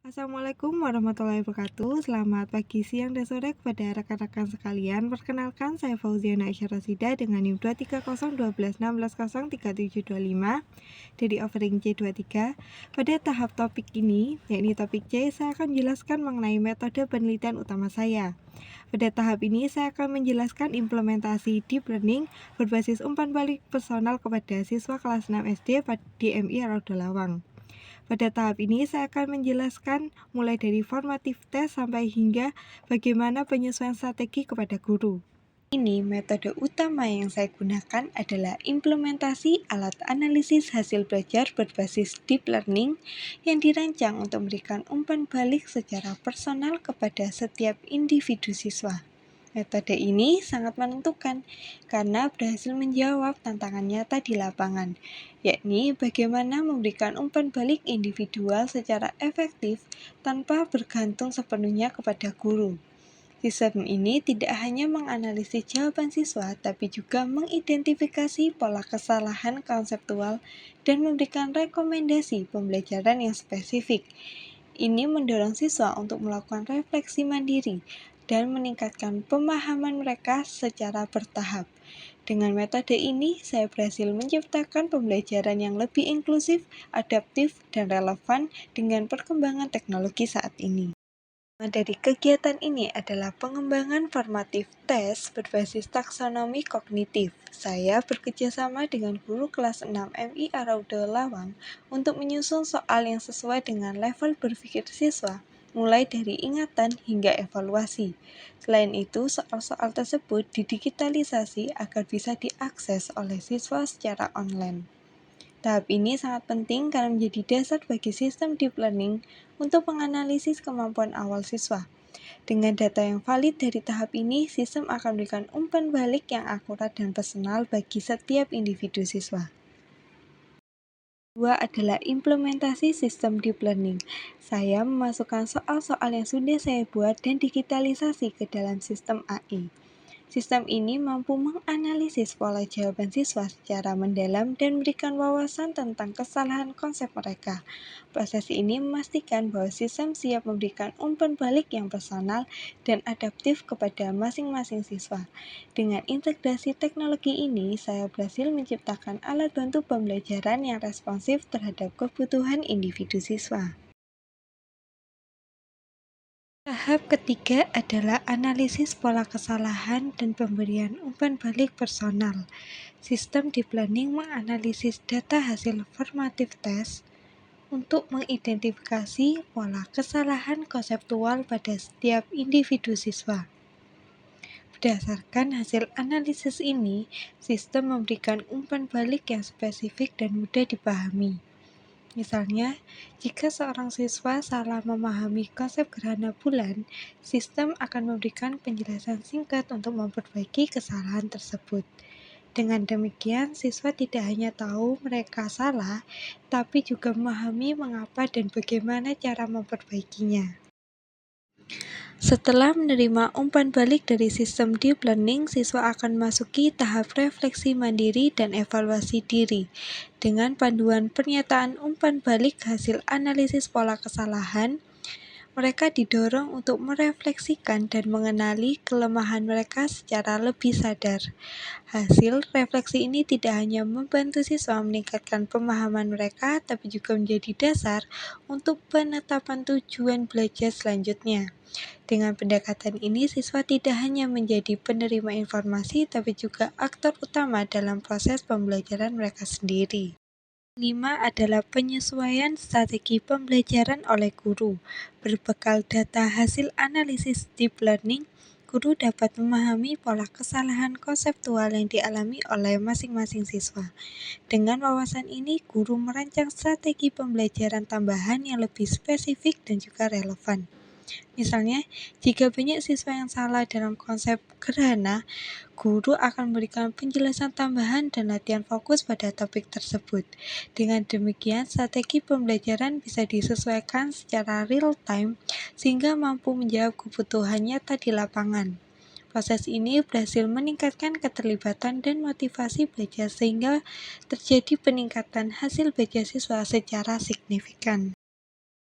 Assalamualaikum warahmatullahi wabarakatuh. Selamat pagi, siang, dan sore kepada rekan-rekan sekalian. Perkenalkan, saya Fauziana Aisyah Rosida dengan NIM 2301216013725 dari offering C23. Pada tahap topik ini, yakni topik C, saya akan menjelaskan mengenai metode penelitian utama saya. Pada tahap ini, saya akan menjelaskan implementasi deep learning berbasis umpan balik personal kepada siswa kelas 6 SD di MI Raуда Lawang. Pada tahap ini, saya akan menjelaskan mulai dari formatif tes sampai hingga bagaimana penyesuaian strategi kepada guru. Ini metode utama yang saya gunakan adalah implementasi alat analisis hasil belajar berbasis deep learning yang dirancang untuk memberikan umpan balik secara personal kepada setiap individu siswa. Metode ini sangat menentukan karena berhasil menjawab tantangan nyata di lapangan, yakni bagaimana memberikan umpan balik individual secara efektif tanpa bergantung sepenuhnya kepada guru. Sistem ini tidak hanya menganalisis jawaban siswa, tapi juga mengidentifikasi pola kesalahan konseptual dan memberikan rekomendasi pembelajaran yang spesifik. Ini mendorong siswa untuk melakukan refleksi mandiri dan meningkatkan pemahaman mereka secara bertahap. Dengan metode ini, saya berhasil menciptakan pembelajaran yang lebih inklusif, adaptif, dan relevan dengan perkembangan teknologi saat ini. Dari kegiatan ini adalah pengembangan formatif tes berbasis taksonomi kognitif. Saya bekerjasama dengan guru kelas 6 MI Raуда Lawang untuk menyusun soal yang sesuai dengan level berpikir siswa, mulai dari ingatan hingga evaluasi. Selain itu, soal-soal tersebut didigitalisasi agar bisa diakses oleh siswa secara online. Tahap ini sangat penting karena menjadi dasar bagi sistem deep learning untuk menganalisis kemampuan awal siswa. Dengan data yang valid dari tahap ini, sistem akan memberikan umpan balik yang akurat dan personal bagi setiap individu siswa. Kedua adalah implementasi sistem deep learning. Saya memasukkan soal-soal yang sudah saya buat dan digitalisasi ke dalam sistem AI. Sistem ini mampu menganalisis pola jawaban siswa secara mendalam dan memberikan wawasan tentang kesalahan konsep mereka. Proses ini memastikan bahwa sistem siap memberikan umpan balik yang personal dan adaptif kepada masing-masing siswa. Dengan integrasi teknologi ini, saya berhasil menciptakan alat bantu pembelajaran yang responsif terhadap kebutuhan individu siswa. Tahap ketiga adalah analisis pola kesalahan dan pemberian umpan balik personal. Sistem deep learning menganalisis data hasil formative test untuk mengidentifikasi pola kesalahan konseptual pada setiap individu siswa. Berdasarkan hasil analisis ini, sistem memberikan umpan balik yang spesifik dan mudah dipahami. Misalnya, jika seorang siswa salah memahami konsep gerhana bulan, sistem akan memberikan penjelasan singkat untuk memperbaiki kesalahan tersebut. Dengan demikian, siswa tidak hanya tahu mereka salah, tapi juga memahami mengapa dan bagaimana cara memperbaikinya. Setelah menerima umpan balik dari sistem deep learning, siswa akan masuki tahap refleksi mandiri dan evaluasi diri. Dengan panduan pernyataan umpan balik hasil analisis pola kesalahan, mereka didorong untuk merefleksikan dan mengenali kelemahan mereka secara lebih sadar. Hasil refleksi ini tidak hanya membantu siswa meningkatkan pemahaman mereka, tapi juga menjadi dasar untuk penetapan tujuan belajar selanjutnya. Dengan pendekatan ini, siswa tidak hanya menjadi penerima informasi, tapi juga aktor utama dalam proses pembelajaran mereka sendiri. 5 adalah penyesuaian strategi pembelajaran oleh guru. Berbekal data hasil analisis deep learning, guru dapat memahami pola kesalahan konseptual yang dialami oleh masing-masing siswa. Dengan wawasan ini, guru merancang strategi pembelajaran tambahan yang lebih spesifik dan juga relevan. Misalnya, jika banyak siswa yang salah dalam konsep gerhana, guru akan memberikan penjelasan tambahan dan latihan fokus pada topik tersebut. Dengan demikian, strategi pembelajaran bisa disesuaikan secara real-time sehingga mampu menjawab kebutuhan nyata di lapangan. Proses ini berhasil meningkatkan keterlibatan dan motivasi belajar sehingga terjadi peningkatan hasil belajar siswa secara signifikan.